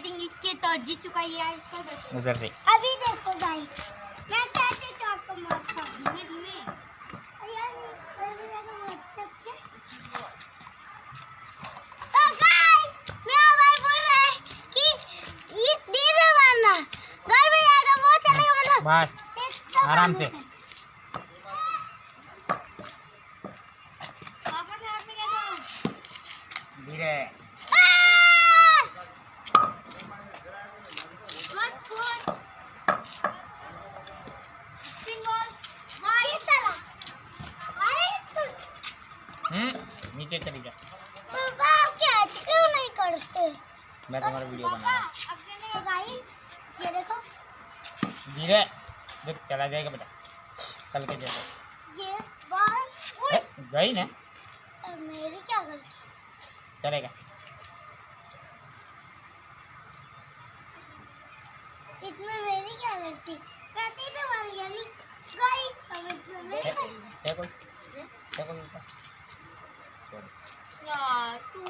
Batting नीचे तो जीत चुका है यार। उधर से अभी देखो भाई, मैं कैसे चौक को मारता हूँ धीमे धीमे। यार कर भी लगा बहुत अच्छा। तो गाइस मेरा भाई बोल रहा है कि ये धीरे मारना, घर में जाएगा वो चलेगा मतलब बस आराम से। पापा के हाथ में कैसे धीरे नीचे चली जा। पापा कैच क्यों नहीं करते? मैं तुम्हारा वीडियो बना रहा हूँ। गाइस ये देखो, धीरे देख चला जाएगा बेटा कल के जैसे। ये बॉल गई ना मेरी क्या गलती? चलेगा। इसमें मेरी क्या गलती? मैं सीधे मार गया नहीं गई। देखो देखो यार तू